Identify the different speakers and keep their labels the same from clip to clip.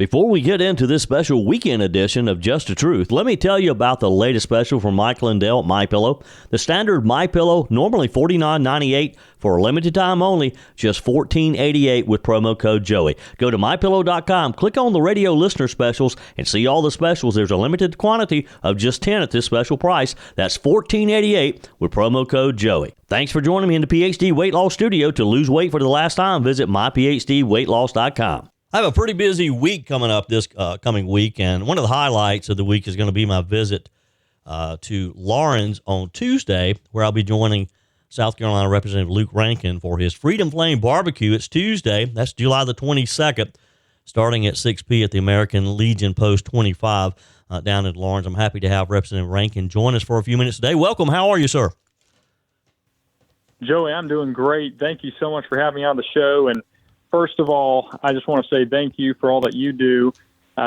Speaker 1: Before we get into this special weekend edition of Just the Truth, let me tell you about the latest special from Mike Lindell at MyPillow. The standard MyPillow, normally $49.98 for a limited time only, just $14.88 with promo code Joey. Go to MyPillow.com, click on the radio listener specials, and see all the specials. There's a limited quantity of just 10 at this special price. That's $14.88 with promo code Joey. Thanks for joining me in the PhD Weight Loss Studio. To lose weight for the last time, visit myphdweightloss.com. I have a pretty busy week coming up this coming week, and one of the highlights of the week is going to be my visit to Lawrence on Tuesday, where I'll be joining South Carolina Representative Luke Rankin for his Freedom Flame Barbecue. It's Tuesday. That's July the 22nd, starting at 6 p.m. at the American Legion Post 25 down in Lawrence. I'm happy to have Representative Rankin join us for a few minutes today. Welcome. How are you, sir?
Speaker 2: Joey, I'm doing great. Thank you so much for having me on the show. And first of all, I just want to say thank you for all that you do,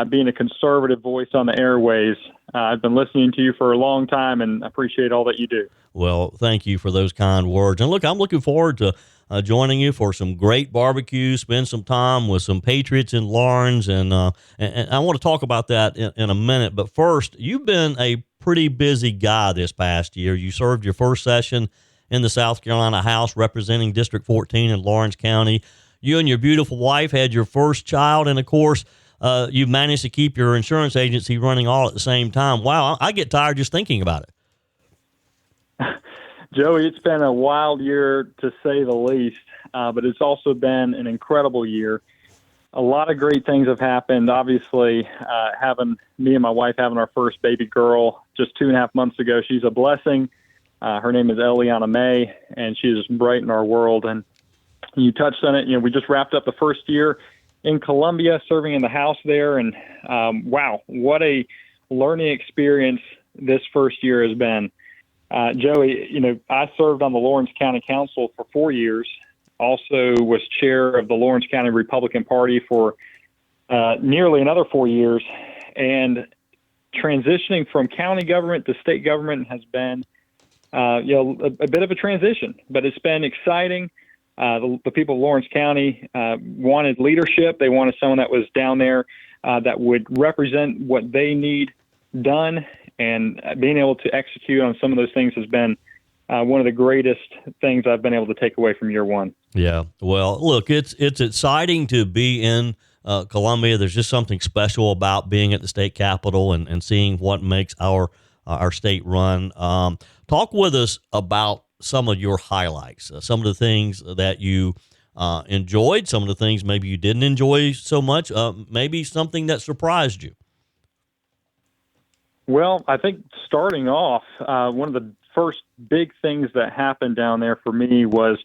Speaker 2: being a conservative voice on the airways. I've been listening to you for a long time and appreciate all that you do.
Speaker 1: Well, thank you for those kind words. And look, I'm looking forward to joining you for some great barbecue, spend some time with some patriots in Lawrence, and I want to talk about that in a minute. But first, you've been a pretty busy guy this past year. You served your first session in the South Carolina House representing District 14 in Lawrence County. You and your beautiful wife had your first child, and of course, you've managed to keep your insurance agency running all at the same time. Wow, I get tired just thinking about it.
Speaker 2: Joey, it's been a wild year to say the least, but it's also been an incredible year. A lot of great things have happened. Obviously, having me and my wife having our first baby girl just 2.5 months ago, she's a blessing. Her name is Eliana May, and she is bright in our world. And you touched on it. You know, we just wrapped up the first year in Columbia, serving in the House there, and wow, what a learning experience this first year has been. Joey, you know, I served on the Lawrence County Council for 4 years, also was chair of the Lawrence County Republican Party for nearly another 4 years, and transitioning from county government to state government has been, a bit of a transition, but it's been exciting. The people of Lawrence County wanted leadership. They wanted someone that was down there that would represent what they need done, and being able to execute on some of those things has been one of the greatest things I've been able to take away from year one. Yeah,
Speaker 1: well, look, it's exciting to be in Columbia. There's just something special about being at the state capitol and seeing what makes our state run. Talk with us about some of your highlights, some of the things that you enjoyed, some of the things maybe you didn't enjoy so much, maybe something that surprised you.
Speaker 2: Well, I think starting off, one of the first big things that happened down there for me was,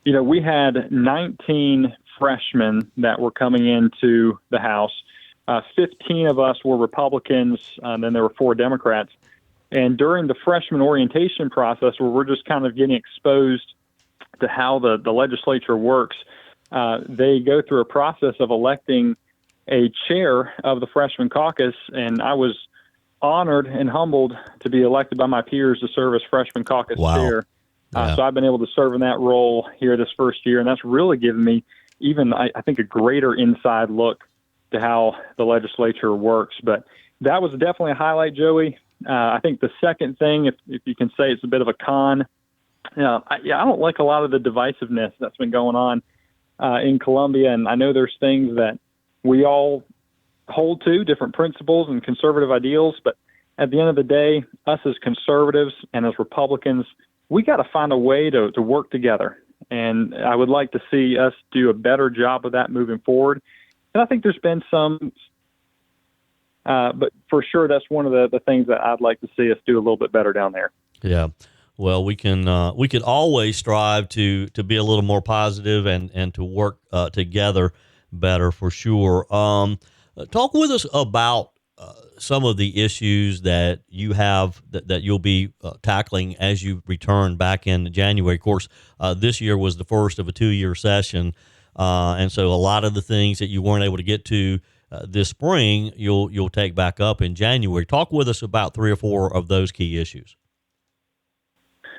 Speaker 2: you know, we had 19 freshmen that were coming into the House. 15 of us were Republicans, and then there were 4 Democrats. And during the freshman orientation process, where we're just kind of getting exposed to how the legislature works, they go through a process of electing a chair of the freshman caucus, and I was honored and humbled to be elected by my peers to serve as freshman caucus chair. So I've been able to serve in that role here this first year, and that's really given me even, I think, a greater inside look to how the legislature works. But that was definitely a highlight, Joey. I think the second thing, if you can say it's a bit of a con, I don't like a lot of the divisiveness that's been going on in Columbia. And I know there's things that we all hold to, different principles and conservative ideals. But at the end of the day, us as conservatives and as Republicans, we got to find a way to work together. And I would like to see us do a better job of that moving forward. And I think there's been some, but for sure, that's one of the things that I'd like to see us do a little bit better down there.
Speaker 1: Yeah. Well, we can always strive to be a little more positive and to work together better for sure. Talk with us about some of the issues that you have that you'll be tackling as you return back in January. Of course, this year was the first of a 2-year session, and so a lot of the things that you weren't able to get to this spring, you'll take back up in January. Talk with us about 3 or 4 of those key issues.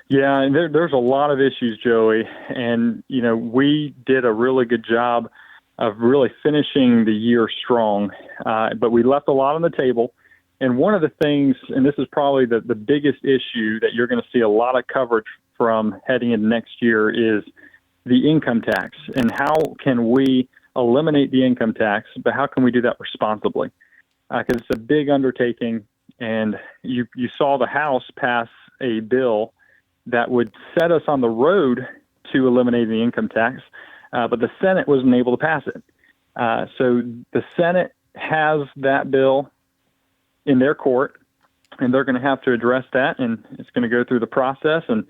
Speaker 2: Yeah, and there's a lot of issues, Joey, and you know we did a really good job of really finishing the year strong. But we left a lot on the table. And one of the things, and this is probably the biggest issue that you're going to see a lot of coverage from heading into next year, is the income tax. And how can we eliminate the income tax, but how can we do that responsibly? Because it's a big undertaking. And you saw the House pass a bill that would set us on the road to eliminating the income tax, but the Senate wasn't able to pass it. So the Senate has that bill in their court, and they're going to have to address that, and it's going to go through the process, and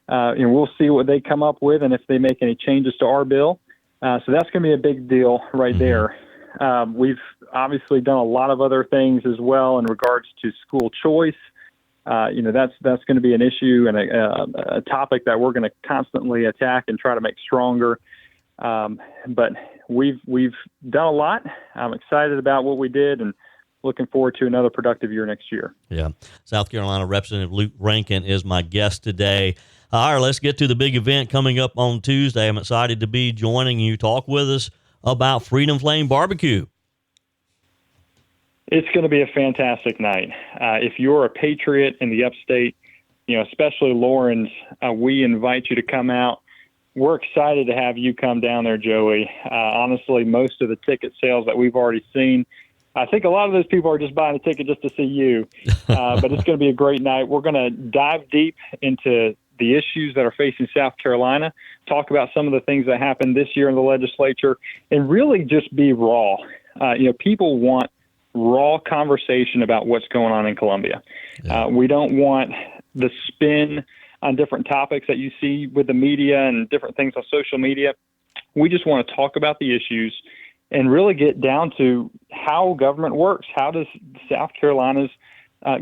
Speaker 2: we'll see what they come up with and if they make any changes to our bill. So that's going to be a big deal right there. We've obviously done a lot of other things as well in regards to school choice. That's going to be an issue and a topic that we're going to constantly attack and try to make stronger. But we've done a lot. I'm excited about what we did and looking forward to another productive year next year.
Speaker 1: Yeah. South Carolina Representative Luke Rankin is my guest today. All right, let's get to the big event coming up on Tuesday. I'm excited to be joining you. Talk with us about Freedom Flame Barbecue.
Speaker 2: It's going to be a fantastic night. If you're a patriot in the Upstate, especially Lawrence, we invite you to come out. We're excited to have you come down there, Joey. Honestly, most of the ticket sales that we've already seen, I think a lot of those people are just buying a ticket just to see you. But it's going to be a great night. We're going to dive deep into the issues that are facing South Carolina, talk about some of the things that happened this year in the legislature, and really just be raw. People want raw conversation about what's going on in Columbia. Yeah. We don't want the spin on different topics that you see with the media and different things on social media. We just want to talk about the issues and really get down to how government works. How does South Carolina's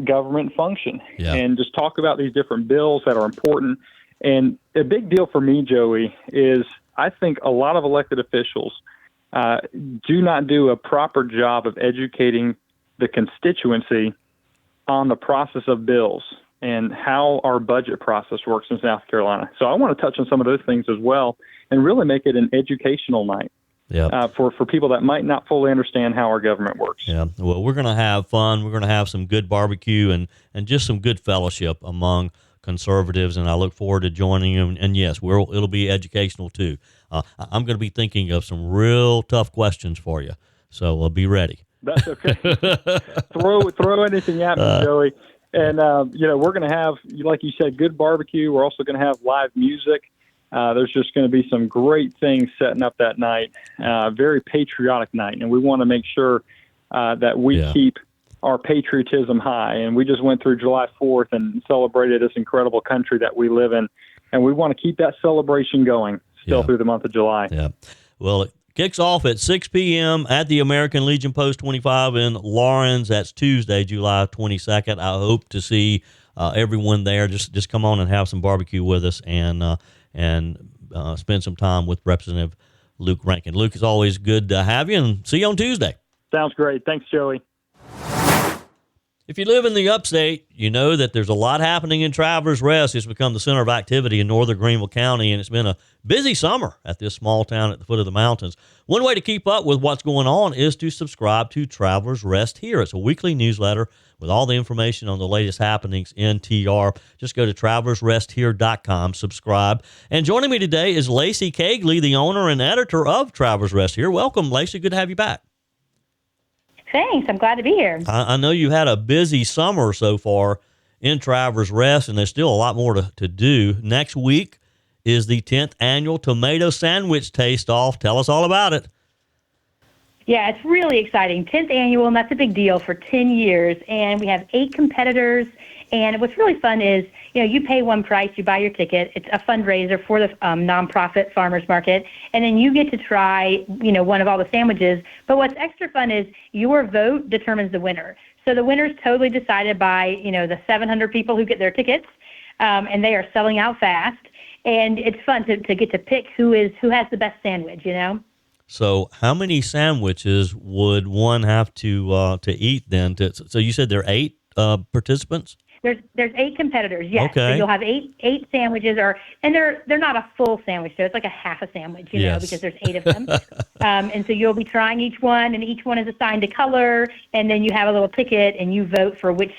Speaker 2: government function? Yeah. And just talk about these different bills that are important. And a big deal for me, Joey, is I think a lot of elected officials do not do a proper job of educating the constituency on the process of bills and how our budget process works in South Carolina. So I want to touch on some of those things as well and really make it an educational night. Yeah. For people that might not fully understand how our government works.
Speaker 1: Yeah. Well, we're going to have fun. We're going to have some good barbecue and just some good fellowship among conservatives, and I look forward to joining them. And yes, it'll be educational too. I'm going to be thinking of some real tough questions for you, so be ready.
Speaker 2: That's okay. throw anything at me, Joey. And we're going to have, like you said, good barbecue. We're also going to have live music. There's just going to be some great things setting up that night. Very patriotic night, and we want to make sure that we keep our patriotism high. And we just went through July 4th and celebrated this incredible country that we live in, and we want to keep that celebration going still through the month of July.
Speaker 1: Yeah. Well, it kicks off at 6 p.m. at the American Legion Post 25 in Lawrence. That's Tuesday, July 22nd. I hope to see everyone there. Just come on and have some barbecue with us and spend some time with Representative Luke Rankin. Luke, it's always good to have you, and see you on Tuesday.
Speaker 2: Sounds great. Thanks, Joey.
Speaker 1: If you live in the Upstate, you know that there's a lot happening in Travelers Rest. It's become the center of activity in northern Greenville County, and it's been a busy summer at this small town at the foot of the mountains. One way to keep up with what's going on is to subscribe to Travelers Rest Here. It's a weekly newsletter with all the information on the latest happenings in TR. Just go to travelersresthere.com, subscribe. And joining me today is Lacey Kegley, the owner and editor of Travelers Rest Here. Welcome, Lacey. Good to have you back.
Speaker 3: Thanks. I'm glad to be here.
Speaker 1: I know you had a busy summer so far in Travelers Rest, and there's still a lot more to do. Next week is the 10th annual Tomato Sandwich Taste-Off. Tell us all about it.
Speaker 3: Yeah, it's really exciting. 10th annual, and that's a big deal for 10 years. And we have 8 competitors. And what's really fun is, you pay one price, you buy your ticket. It's a fundraiser for the nonprofit farmers market. And then you get to try, one of all the sandwiches. But what's extra fun is your vote determines the winner. So the winner's totally decided by, the 700 people who get their tickets. And they are selling out fast. And it's fun to get to pick who has the best sandwich,
Speaker 1: So how many sandwiches would one have to eat then? So you said there are 8 participants?
Speaker 3: There's 8 competitors. Yes.
Speaker 1: Okay.
Speaker 3: So you'll have eight sandwiches, and they're not a full sandwich, so it's like a half a sandwich, you know, because there's 8 of them. And so you'll be trying each one, and each one is assigned a color, and then you have a little ticket, and you vote for which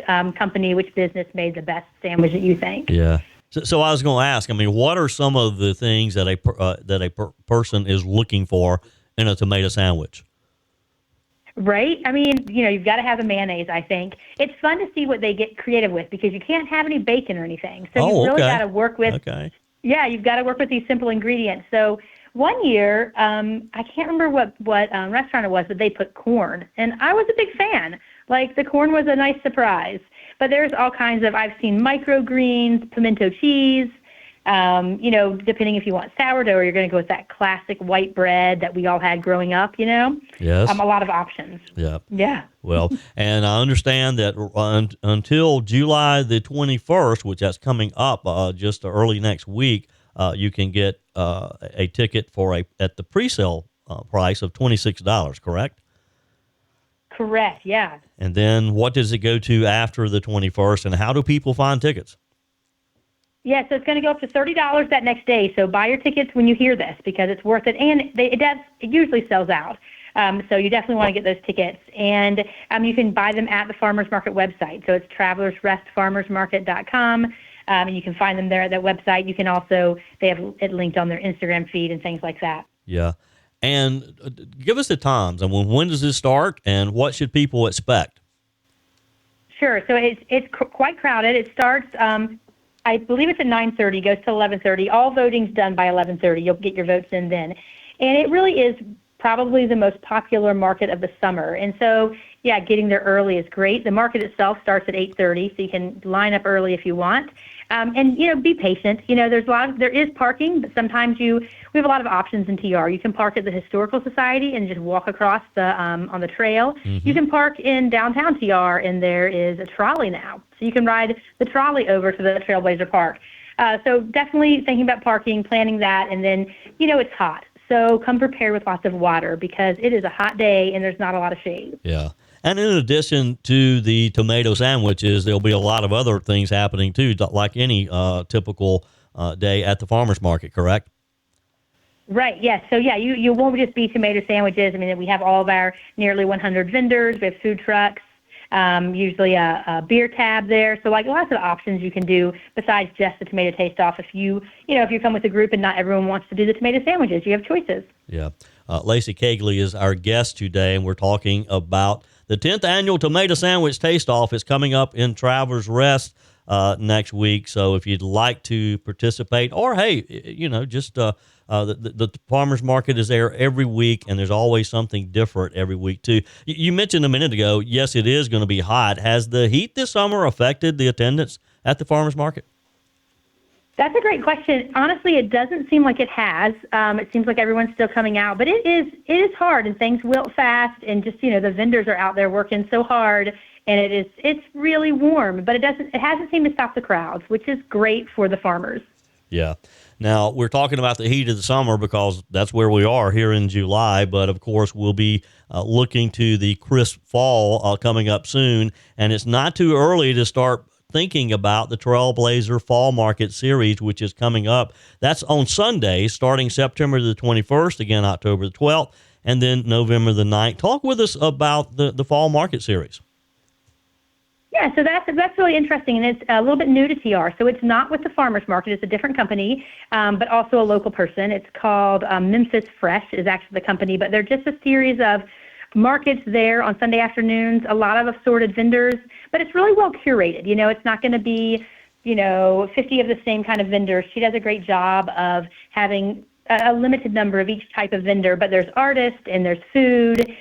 Speaker 3: company, which business made the best sandwich that you think.
Speaker 1: Yeah. So I was going to ask, I mean, what are some of the things that a person is looking for in a tomato sandwich?
Speaker 3: Right? I mean, you know, you've got to have the mayonnaise, I think. It's fun to see what they get creative with because you can't have any bacon or anything. So you've really got to work with, you've got to work with these simple ingredients. So one year, I can't remember what restaurant it was, but they put corn. And I was a big fan. Like, the corn was a nice surprise. But there's all kinds of, I've seen microgreens, pimento cheese, you know, depending if you want sourdough or you're going to go with that classic white bread that we all had growing up, you know?
Speaker 1: Yes.
Speaker 3: A lot of options.
Speaker 1: Yeah.
Speaker 3: Yeah.
Speaker 1: Well, and I understand that until July the 21st, which that's coming up just early next week, you can get a ticket at the pre-sale price of $26, correct?
Speaker 3: Correct, yeah.
Speaker 1: And then what does it go to after the 21st, and how do people find tickets?
Speaker 3: Yeah, so it's going to go up to $30 that next day. So buy your tickets when you hear this because it's worth it, and it usually sells out. So you definitely want to get those tickets, and you can buy them at the Farmers Market website. So it's travelersrestfarmersmarket.com, and you can find them there at that website. You can also, they have it linked on their Instagram feed and things like that.
Speaker 1: Yeah. And give us the times. I mean, when does this start, and what should people expect?
Speaker 3: Sure. So it's quite crowded. It starts, I believe it's at 9:30, goes to 11:30. All voting's done by 11:30. You'll get your votes in then. And it really is probably the most popular market of the summer. And so, yeah, getting there early is great. The market itself starts at 8:30, so you can line up early if you want. And, you know, be patient. You know, there is parking, but sometimes we have a lot of options in TR. You can park at the Historical Society and just walk across on the trail. Mm-hmm. You can park in downtown TR, and there is a trolley now. So you can ride the trolley over to the Trailblazer Park. So definitely thinking about parking, planning that, and then, you know, it's hot. So come prepared with lots of water because it is a hot day and there's not a lot of shade.
Speaker 1: Yeah. And in addition to the tomato sandwiches, there'll be a lot of other things happening too, like any typical day at the farmer's market, correct?
Speaker 3: Right, yes. So, yeah, you won't just be tomato sandwiches. I mean, we have all of our nearly 100 vendors. We have food trucks, usually a beer tab there. So, like, lots of options you can do besides just the tomato taste-off. If you come with a group and not everyone wants to do the tomato sandwiches, you have choices.
Speaker 1: Yeah. Lacey Kegley is our guest today, and we're talking about the 10th Annual Tomato Sandwich Taste-Off. Is coming up in Travelers Rest next week. So if you'd like to participate, or, hey, you know, just the farmer's market is there every week, and there's always something different every week, too. You mentioned a minute ago, yes, it is going to be hot. Has the heat this summer affected the attendance at the farmer's market?
Speaker 3: That's a great question. Honestly, it doesn't seem like it has. It seems like everyone's still coming out, but it is hard, and things wilt fast, and just, you know, the vendors are out there working so hard, and it's really warm, but it hasn't seemed to stop the crowds, which is great for the farmers. Yeah.
Speaker 1: Now, we're talking about the heat of the summer because that's where we are here in July, but of course we'll be looking to the crisp fall coming up soon, and it's not too early to start thinking about the Trailblazer Fall Market Series, which is coming up. That's on Sunday, starting September the 21st, again October the 12th, and then November the 9th. Talk with us about the Fall Market Series.
Speaker 3: Yeah, so that's really interesting, and it's a little bit new to TR. So it's not with the farmers market; it's a different company, but also a local person. It's called Memphis Fresh is actually the company, but they're just a series of markets there on Sunday afternoons. A lot of assorted vendors, but it's really well curated. You know, it's not going to be 50 of the same kind of vendors. She does a great job of having a limited number of each type of vendor, but there's artists and there's food,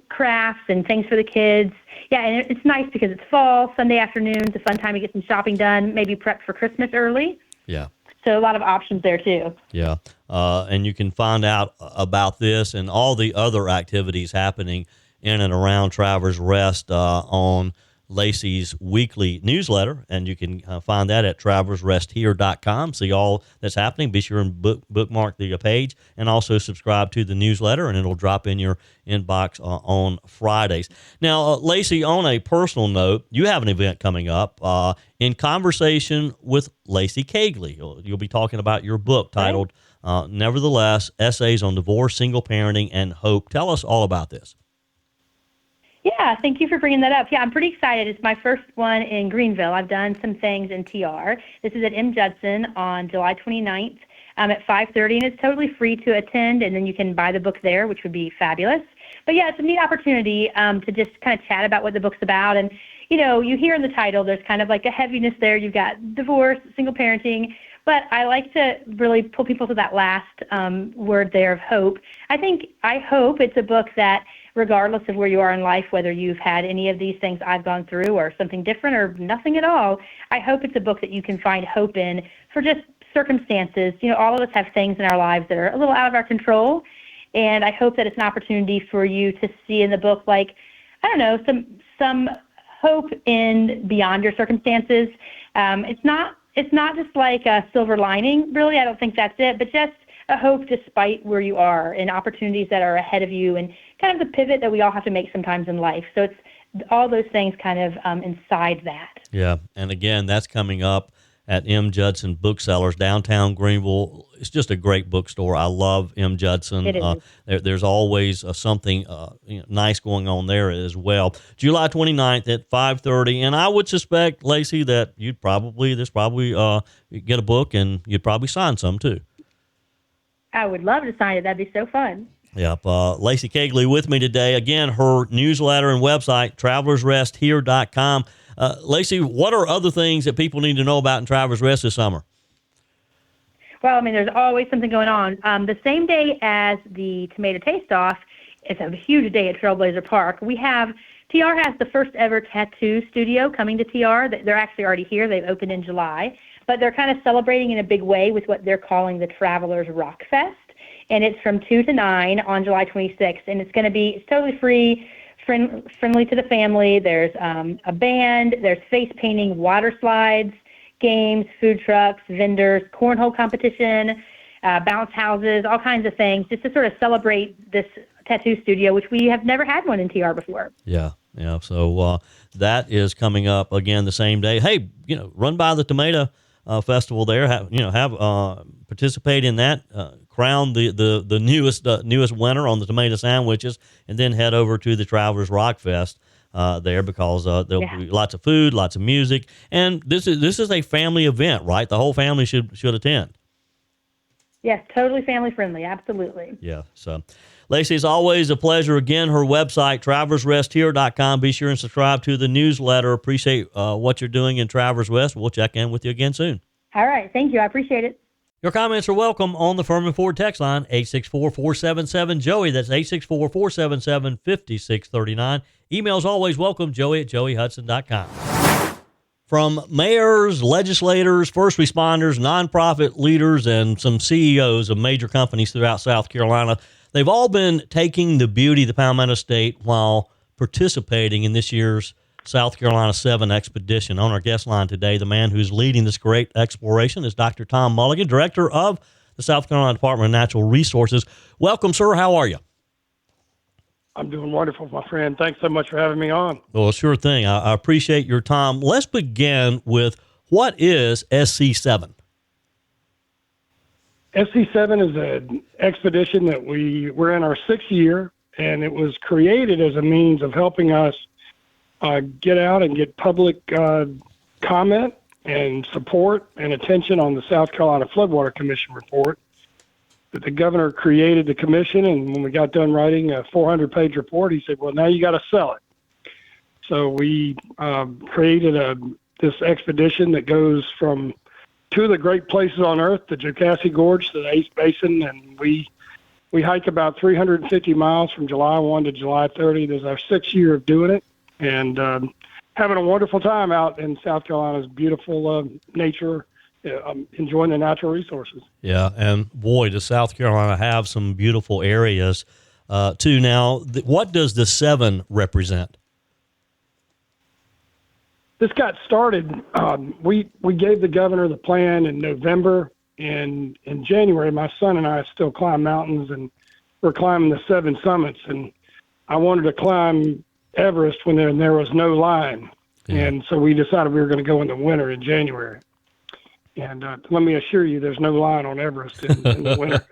Speaker 3: crafts and things for the kids. Yeah, and it's nice because it's fall, Sunday afternoons, a fun time to get some shopping done, maybe prep for Christmas early.
Speaker 1: Yeah.
Speaker 3: So a lot of options there, too.
Speaker 1: Yeah, and you can find out about this and all the other activities happening in and around Travelers Rest on Lacey's weekly newsletter, and you can find that at travellersresthere.com. See all that's happening. Be sure and bookmark the page, and also subscribe to the newsletter, and it'll drop in your inbox on Fridays. Now, Lacey, on a personal note, you have an event coming up in conversation with Lacey Kegley. You'll be talking about your book titled, Nevertheless, Essays on Divorce, Single Parenting, and Hope. Tell us all about this.
Speaker 3: Yeah, thank you for bringing that up. Yeah, I'm pretty excited. It's my first one in Greenville. I've done some things in TR. This is at M. Judson on July 29th at 5:30, and it's totally free to attend, and then you can buy the book there, which would be fabulous. But yeah, it's a neat opportunity to just kind of chat about what the book's about. And, you know, you hear in the title, there's kind of like a heaviness there. You've got divorce, single parenting, but I like to really pull people to that last word there of hope. I hope it's a book that, regardless of where you are in life, whether you've had any of these things I've gone through or something different or nothing at all, I hope it's a book that you can find hope in for just circumstances. You know, all of us have things in our lives that are a little out of our control, and I hope that it's an opportunity for you to see in the book, like, I don't know, some hope in beyond your circumstances. It's not just like a silver lining, really. I don't think that's it, but just a hope despite where you are and opportunities that are ahead of you and kind of the pivot that we all have to make sometimes in life. So it's all those things kind of inside that.
Speaker 1: Yeah, and again, that's coming up at M. Judson Booksellers, downtown Greenville. It's just a great bookstore. I love M. Judson.
Speaker 3: It is.
Speaker 1: There's always something nice going on there as well. July 29th at 5:30, and I would suspect, Lacey, that you'd probably get a book and you'd probably sign some too.
Speaker 3: I would love to sign it. That'd be so fun.
Speaker 1: Yep. Lacey Kegley with me today. Again, her newsletter and website, travellersresthere.com. Lacey, what are other things that people need to know about in Travelers Rest this summer?
Speaker 3: Well, I mean, there's always something going on. The same day as the Tomato Taste-Off, it's a huge day at Trailblazer Park. TR has the first ever tattoo studio coming to TR. They're actually already here. They've opened in July. But they're kind of celebrating in a big way with what they're calling the Travelers Rock Fest. And it's from 2 to 9 on July 26th. And it's totally free, friendly to the family. There's a band, there's face painting, water slides, games, food trucks, vendors, cornhole competition, bounce houses, all kinds of things, just to sort of celebrate this tattoo studio, which we have never had one in TR before.
Speaker 1: Yeah. So that is coming up again the same day. Hey, run by the Tomato Festival there. Participate in that. Crown the newest winner on the tomato sandwiches, and then head over to the Travelers Rock Fest there, because there'll be lots of food, lots of music, and this is a family event, right? The whole family should attend.
Speaker 3: Yes, totally family friendly, absolutely.
Speaker 1: Yeah. So, Lacey, it's always a pleasure. Again, her website, travellersresthere.com. Be sure and subscribe to the newsletter. Appreciate what you're doing in Travelers Rest. We'll check in with you again soon.
Speaker 3: All right. Thank you. I appreciate it.
Speaker 1: Your comments are welcome on the Furman Ford text line, 864-477-JOEY. That's 864-477-5639. Emails always welcome, joey@joeyhudson.com. From mayors, legislators, first responders, nonprofit leaders, and some CEOs of major companies throughout South Carolina, they've all been taking the beauty of the Palmetto State while participating in this year's South Carolina 7 Expedition. On our guest line today, the man who's leading this great exploration is Dr. Tom Mullikin, director of the South Carolina Department of Natural Resources. Welcome, sir. How are you?
Speaker 4: I'm doing wonderful, my friend. Thanks so much for having me on.
Speaker 1: Well, sure thing. I appreciate your time. Let's begin with, what is SC7?
Speaker 4: SC7 is an expedition that we're in our 6th year, and it was created as a means of helping us get out and get public comment and support and attention on the South Carolina Floodwater Commission report. That the governor created the commission, and when we got done writing a 400-page report, he said, well, now you got to sell it. So we created this expedition that goes from two of the great places on earth, the Jocassee Gorge to the Ace Basin, and we hike about 350 miles from July 1 to July 30. This is our 6th year of doing it, and having a wonderful time out in South Carolina's beautiful nature, enjoying the natural resources.
Speaker 1: Yeah, and boy, does South Carolina have some beautiful areas too. Now, what does the 7 represent?
Speaker 4: this got started. We gave the governor the plan in November, and in January, my son and I still climb mountains, and we're climbing the 7 summits. And I wanted to climb Everest when there was no line, and so we decided we were going to go in the winter in January. And let me assure you, there's no line on Everest in the winter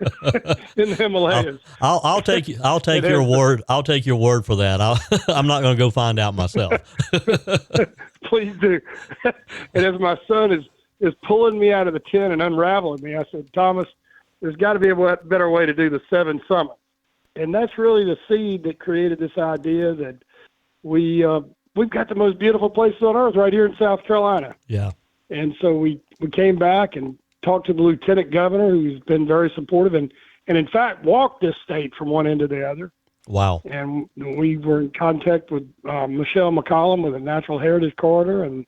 Speaker 4: in the Himalayas.
Speaker 1: I'll take your word. I'll take your word for that. I'm not going to go find out myself.
Speaker 4: Please do. And as my son is pulling me out of the tent and unraveling me, I said, Thomas, there's got to be a better way to do the 7 summits. And that's really the seed that created this idea that we've got the most beautiful places on earth right here in South Carolina.
Speaker 1: Yeah.
Speaker 4: And so we came back and talked to the lieutenant governor, who's been very supportive and in fact walked this state from one end to the other.
Speaker 1: Wow.
Speaker 4: And we were in contact with Michelle McCollum with the Natural Heritage Corridor, and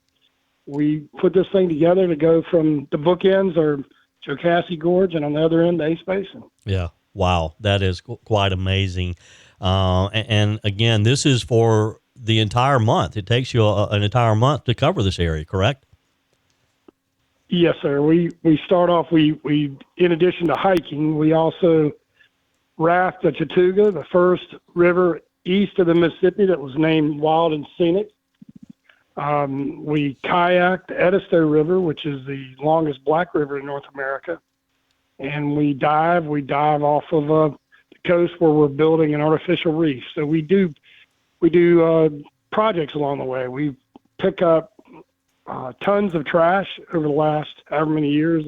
Speaker 4: we put this thing together to go from the bookends or Jocassee Gorge, and on the other end, the Ace Basin.
Speaker 1: Yeah. Wow. That is quite amazing. And again, this is for the entire month. It takes you an entire month to cover this area, correct?
Speaker 4: Yes, sir. We start off, we in addition to hiking, we also raft the Chattooga, the first river east of the Mississippi that was named Wild and Scenic. We kayak the Edisto River, which is the longest black river in North America. And we dive off of the coast where we're building an artificial reef. So we do projects along the way. We pick up tons of trash over the last however many years,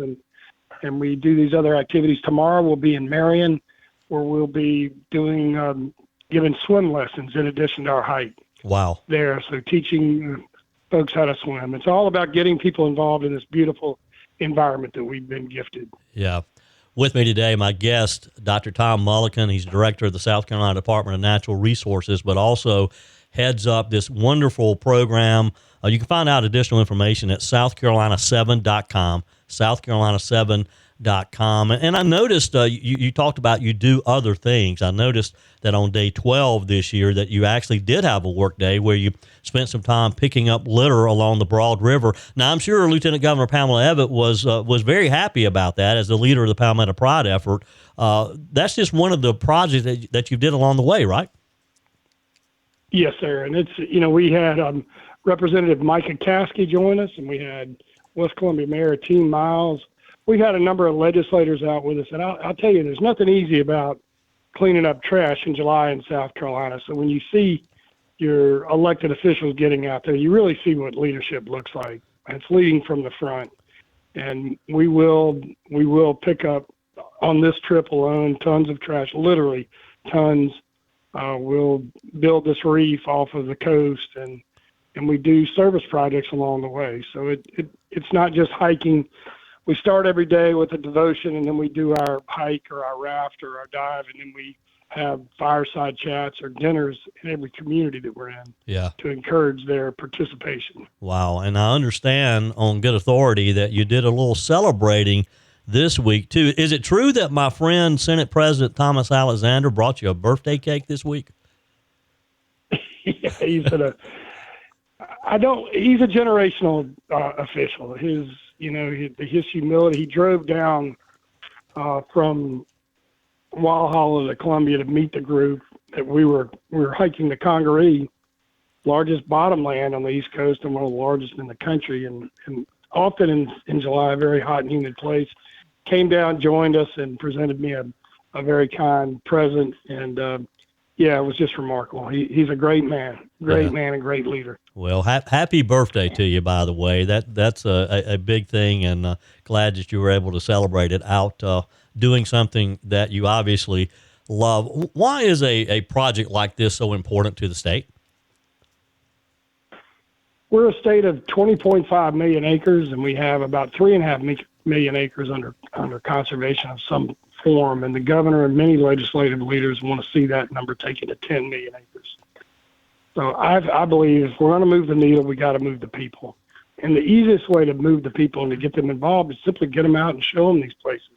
Speaker 4: and we do these other activities. Tomorrow we'll be in Marion, where we'll be doing giving swim lessons in addition to our hike.
Speaker 1: Wow.
Speaker 4: There, so teaching folks how to swim. It's all about getting people involved in this beautiful environment that we've been gifted.
Speaker 1: Yeah. With me today, my guest, Dr. Tom Mullikin. He's director of the South Carolina Department of Natural Resources, but also heads up this wonderful program. You can find out additional information at southcarolina7.com, southcarolina7.com. And I noticed you talked about you do other things. I noticed that on day 12 this year that you actually did have a work day where you spent some time picking up litter along the Broad River. Now, I'm sure Lieutenant Governor Pamela Evette was very happy about that as the leader of the Palmetto Pride effort. That's just one of the projects that you did along the way, right?
Speaker 4: Yes, sir. And it's, we had Representative Micah Caskey join us, and we had West Columbia Mayor Team Miles. We've had a number of legislators out with us, and I'll tell you, there's nothing easy about cleaning up trash in July in South Carolina. So when you see your elected officials getting out there, you really see what leadership looks like. It's leading from the front, and we will pick up on this trip alone tons of trash, literally tons. We'll build this reef off of the coast, and we do service projects along the way. So it's not just hiking. We start every day with a devotion, and then we do our hike or our raft or our dive, and then we have fireside chats or dinners in every community that we're in to encourage their participation.
Speaker 1: Wow. And I understand on good authority that you did a little celebrating this week, too. Is it true that my friend, Senate President Thomas Alexander, brought you a birthday cake this week?
Speaker 4: Yeah, he's a generational official. His humility. He drove down from Walhalla to Columbia to meet the group that we were hiking the Congaree, largest bottomland on the East Coast and one of the largest in the country, and often in July, a very hot and humid place. Came down, joined us, and presented me a very kind present, and it was just remarkable. He's a great man, man, and great leader.
Speaker 1: Well, happy birthday to you, by the way. That's a big thing, and glad that you were able to celebrate it out doing something that you obviously love. Why is a project like this so important to the state?
Speaker 4: We're a state of 20.5 million acres, and we have about 3.5 million acres under conservation of some form, and the governor and many legislative leaders want to see that number taken to 10 million acres. So I believe if we're going to move the needle, we got to move the people. And the easiest way to move the people and to get them involved is simply get them out and show them these places.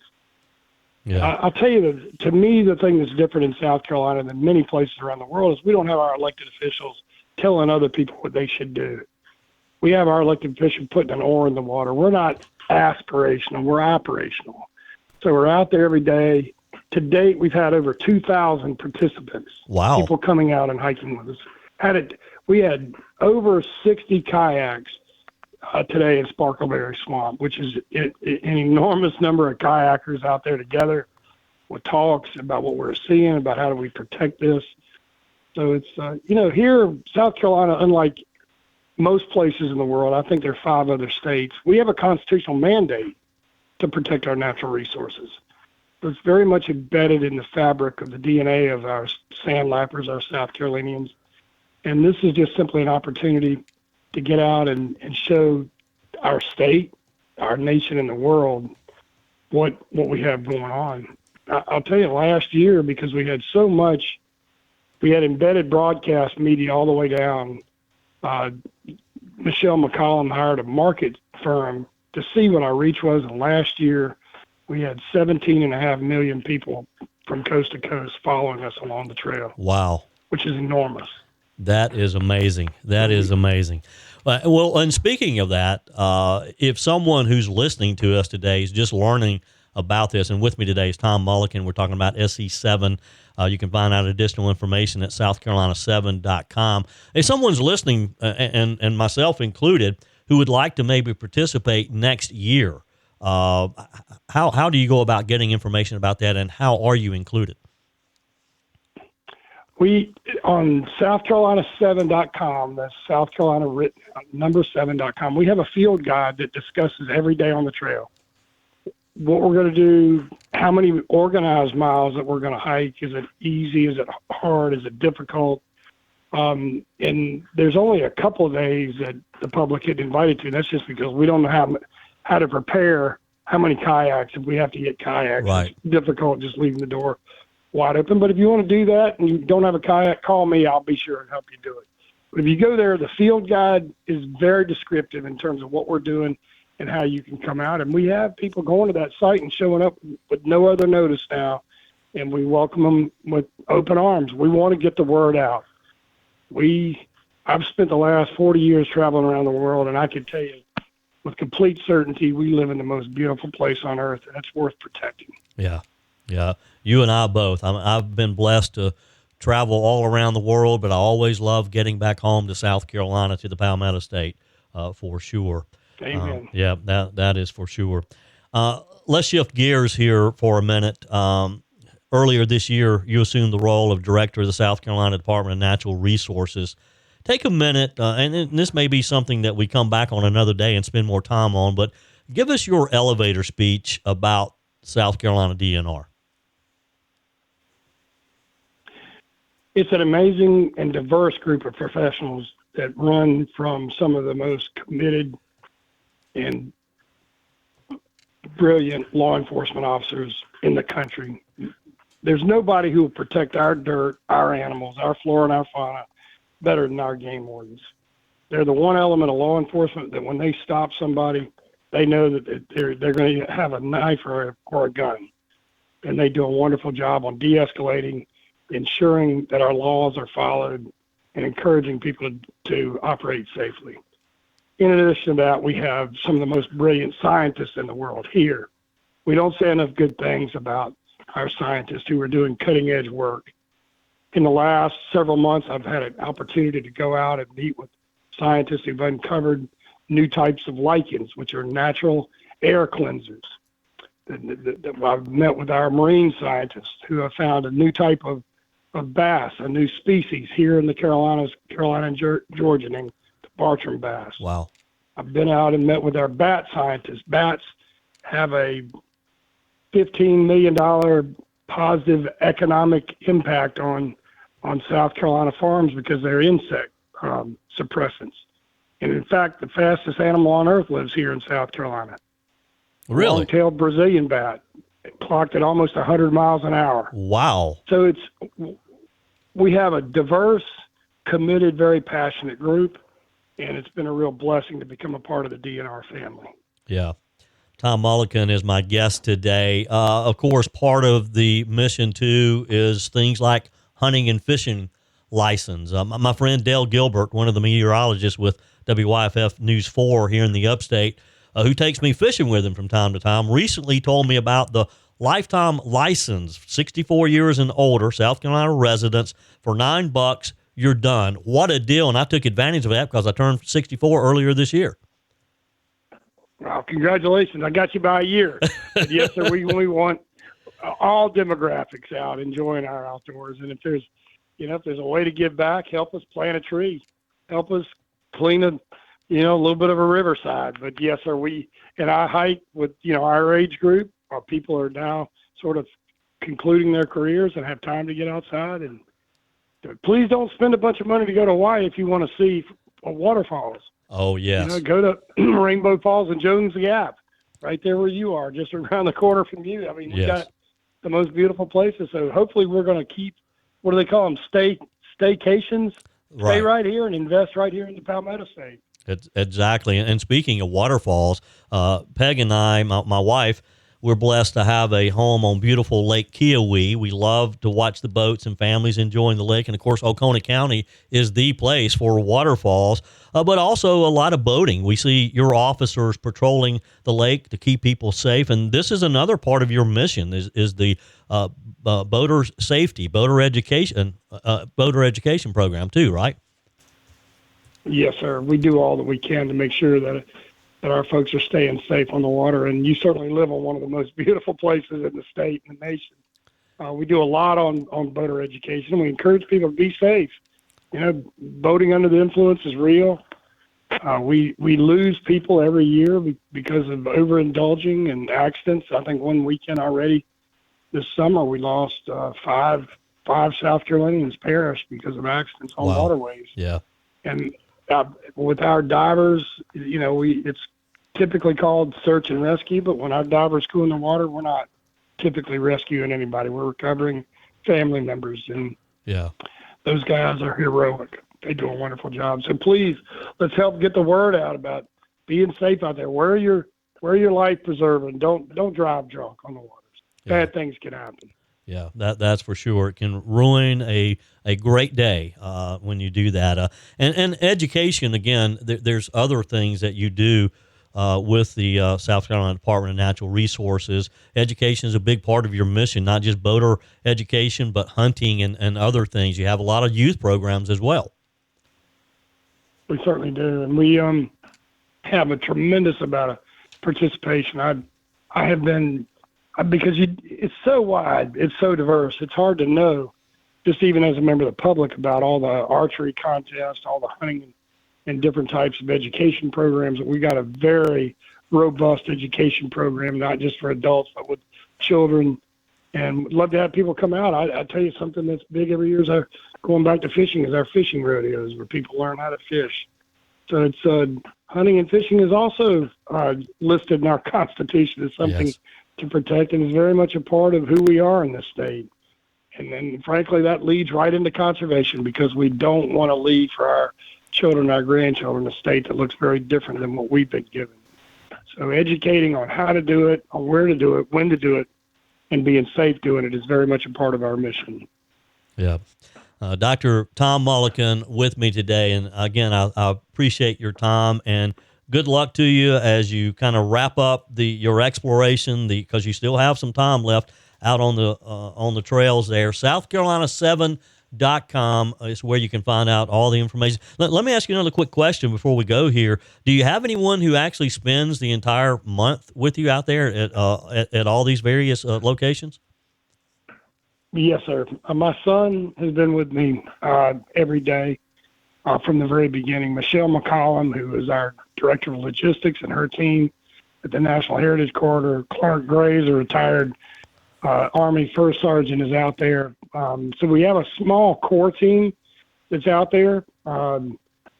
Speaker 4: Yeah. I'll tell you that, to me, the thing that's different in South Carolina than many places around the world is we don't have our elected officials telling other people what they should do. we have our elected official putting an oar in the water. We're not aspirational, we're operational. So we're out there every day. To date, we've had over 2,000 participants.
Speaker 1: Wow.
Speaker 4: People coming out and hiking with us. We had over 60 kayaks today in Sparkleberry Swamp, which is an enormous number of kayakers out there together with talks about what we're seeing, about how do we protect this. So it's, here, South Carolina, unlike most places in the world, I think there are 5 other states, we have a constitutional mandate to protect our natural resources. So it's very much embedded in the fabric of the DNA of our sandlappers, our South Carolinians. And this is just simply an opportunity to get out and show our state, our nation, and the world what we have going on. I'll tell you, last year, because we had so much, we had embedded broadcast media all the way down. Michelle McCollum hired a market firm to see what our reach was, and last year we had 17.5 million people from coast to coast following us along the trail.
Speaker 1: Wow.
Speaker 4: Which is enormous.
Speaker 1: That is amazing. That is amazing. Well, and speaking of that, if someone who's listening to us today is just learning about this, and with me today is Tom Mullikin. We're talking about SC7. You can find out additional information at southcarolina7.com. If someone's listening, and myself included, who would like to maybe participate next year, how do you go about getting information about that, and how are you included?
Speaker 4: We, on southcarolina7.com, that's South Carolina written, number 7.com, we have a field guide that discusses every day on the trail what we're going to do, how many organized miles that we're going to hike. Is it easy? Is it hard? Is it difficult? And there's only a couple of days that the public get invited to. That's just because we don't know how to prepare how many kayaks, if we have to get kayaks.
Speaker 1: Right.
Speaker 4: It's difficult just leaving the door wide open. But if you want to do that and you don't have a kayak, call me. I'll be sure to help you do it. But if you go there, the field guide is very descriptive in terms of what we're doing and how you can come out. And we have people going to that site and showing up with no other notice now, and we welcome them with open arms. We want to get the word out. I've spent the last 40 years traveling around the world, and I can tell you with complete certainty we live in the most beautiful place on earth, and it's worth protecting.
Speaker 1: Yeah. You and I both. I've been blessed to travel all around the world, but I always love getting back home to South Carolina, to the Palmetto State, for sure.
Speaker 4: Amen.
Speaker 1: Yeah, that is for sure. Let's shift gears here for a minute. Earlier this year, you assumed the role of director of the South Carolina Department of Natural Resources. Take a minute, and this may be something that we come back on another day and spend more time on, but give us your elevator speech about South Carolina DNR.
Speaker 4: It's an amazing and diverse group of professionals that run from some of the most committed and brilliant law enforcement officers in the country. There's nobody who will protect our dirt, our animals, our flora and our fauna better than our game wardens. They're the one element of law enforcement that when they stop somebody, they know that they're going to have a knife or a gun. And they do a wonderful job on de-escalating, ensuring that our laws are followed, and encouraging people to operate safely. In addition to that, we have some of the most brilliant scientists in the world here. We don't say enough good things about our scientists who are doing cutting-edge work. In the last several months, I've had an opportunity to go out and meet with scientists who've uncovered new types of lichens, which are natural air cleansers. I've met with our marine scientists who have found a new type of bass, a new species here in the Carolina and Georgia named the Bartram bass.
Speaker 1: Wow. I've
Speaker 4: been out and met with our bat scientists. Bats have a $15 million positive economic impact on South Carolina farms because they're insect suppressants. And in fact, the fastest animal on earth lives here in South Carolina.
Speaker 1: Really?
Speaker 4: Long-tailed Brazilian bat, clocked at almost 100 miles an hour.
Speaker 1: Wow.
Speaker 4: So we have a diverse, committed, very passionate group, and it's been a real blessing to become a part of the DNR family.
Speaker 1: Yeah. Tom Mullikin is my guest today. Of course, part of the mission, too, is things like hunting and fishing license. My friend Dale Gilbert, one of the meteorologists with WYFF News 4 here in the Upstate, who takes me fishing with him from time to time, recently told me about the lifetime license, 64 years and older, South Carolina residents, for $9, you're done. What a deal. And I took advantage of that because I turned 64 earlier this year.
Speaker 4: Well, congratulations. I got you by a year. But yes, sir, we want all demographics out enjoying our outdoors. And if there's a way to give back, help us plant a tree. Help us clean a little bit of a riverside. But yes, sir, I hike with, our age group. Our people are now sort of concluding their careers and have time to get outside. And please don't spend a bunch of money to go to Hawaii if you want to see waterfalls.
Speaker 1: Oh, yes.
Speaker 4: Go to Rainbow Falls and Jones Gap, right there where you are, just around the corner from you. I mean, we got the most beautiful places. So hopefully we're going to keep, what do they call them, staycations? Stay right here and invest right here in the Palmetto State.
Speaker 1: Exactly. And speaking of waterfalls, Peg and I, my wife, we're blessed to have a home on beautiful Lake Kiowee. We love to watch the boats and families enjoying the lake. And, of course, Oconee County is the place for waterfalls, but also a lot of boating. We see your officers patrolling the lake to keep people safe. And this is another part of your mission is the boater safety, boater education program too, right?
Speaker 4: Yes, sir. We do all that we can to make sure that our folks are staying safe on the water. And you certainly live on one of the most beautiful places in the state and the nation. We do a lot on boater education. We encourage people to be safe. Boating under the influence is real. We lose people every year because of overindulging and accidents. I think one weekend already this summer we lost five South Carolinians perished because of accidents on waterways.
Speaker 1: Yeah.
Speaker 4: And with our divers, it's typically called search and rescue, but when our divers go in the water, we're not typically rescuing anybody. We're recovering family members, and those guys are heroic. They do a wonderful job. So please, let's help get the word out about being safe out there. Wear your life preserver, and don't drive drunk on the waters. Bad things can happen.
Speaker 1: Yeah, that's for sure. It can ruin a great day when you do that. And education, again, there's other things that you do with the South Carolina Department of Natural Resources. Education is a big part of your mission, not just boater education, but hunting and other things. You have a lot of youth programs as well.
Speaker 4: We certainly do. And we have a tremendous amount of participation. I have been... because it's so wide, it's so diverse, it's hard to know, just even as a member of the public, about all the archery contests, all the hunting and different types of education programs. We got a very robust education program, not just for adults, but with children. And we'd love to have people come out. I tell you something that's big every year is going back to fishing, is our fishing rodeos where people learn how to fish. So it's hunting and fishing is also listed in our Constitution as something to protect, and is very much a part of who we are in this state. And then, frankly, that leads right into conservation, because we don't want to leave for our children, our grandchildren, a state that looks very different than what we've been given. So educating on how to do it, on where to do it, when to do it, and being safe doing it is very much a part of our mission.
Speaker 1: Yeah. Dr. Tom Mullikin with me today. And again, I appreciate your time, and good luck to you as you kind of wrap up your exploration, because you still have some time left out on the trails there. SouthCarolina7.com is where you can find out all the information. Let me ask you another quick question before we go here. Do you have anyone who actually spends the entire month with you out there at all these various locations?
Speaker 4: Yes, sir. My son has been with me every day from the very beginning. Michelle McCollum, who is our director of logistics, and her team at the National Heritage Corridor. Clark Graves, a retired Army First Sergeant, is out there. So we have a small core team that's out there,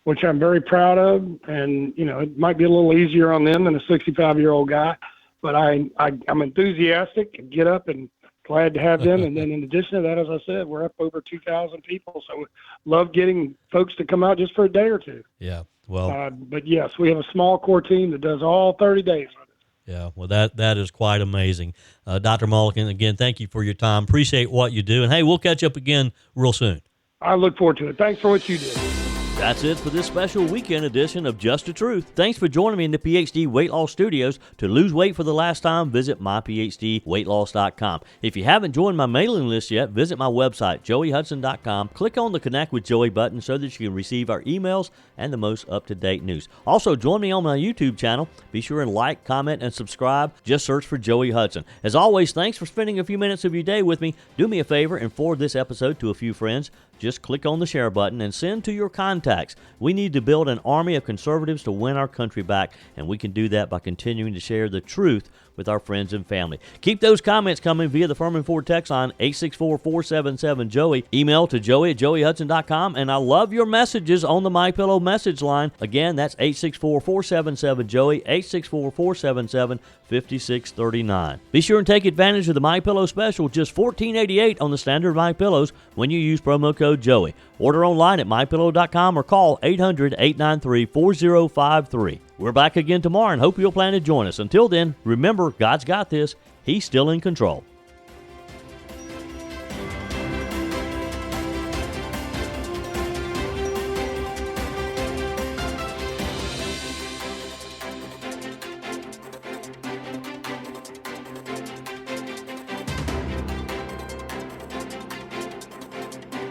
Speaker 4: which I'm very proud of. And, it might be a little easier on them than a 65-year-old guy, but I'm enthusiastic and get up and glad to have them. And then in addition to that, as I said, we're up over 2,000 people. So we love getting folks to come out just for a day or two.
Speaker 1: Yeah. Well,
Speaker 4: but yes, we have a small core team that does all 30 days with us.
Speaker 1: Yeah. Well, that is quite amazing. Dr. Mullikin, again, thank you for your time. Appreciate what you do. And hey, we'll catch up again real soon.
Speaker 4: I look forward to it. Thanks for what you did.
Speaker 1: That's it for this special weekend edition of Just the Truth. Thanks for joining me in the PhD Weight Loss Studios. To lose weight for the last time, visit myphdweightloss.com. If you haven't joined my mailing list yet, visit my website, joeyhudson.com. Click on the Connect with Joey button so that you can receive our emails and the most up-to-date news. Also, join me on my YouTube channel. Be sure and like, comment, and subscribe. Just search for Joey Hudson. As always, thanks for spending a few minutes of your day with me. Do me a favor and forward this episode to a few friends. Just click on the share button and send to your contacts. We need to build an army of conservatives to win our country back, and we can do that by continuing to share the truth with our friends and family. Keep those comments coming via the Furman Ford text line 864-477-JOEY. Email to joey@joeyhudson.com, and I love your messages on the MyPillow message line. Again, that's 864-477-JOEY, 864-477-5639. Be sure and take advantage of the MyPillow special, just $14.88 on the standard MyPillows when you use promo code Joey. Order online at mypillow.com or call 800-893-4053. We're back again tomorrow and hope you'll plan to join us. Until then, remember, God's got this. He's still in control.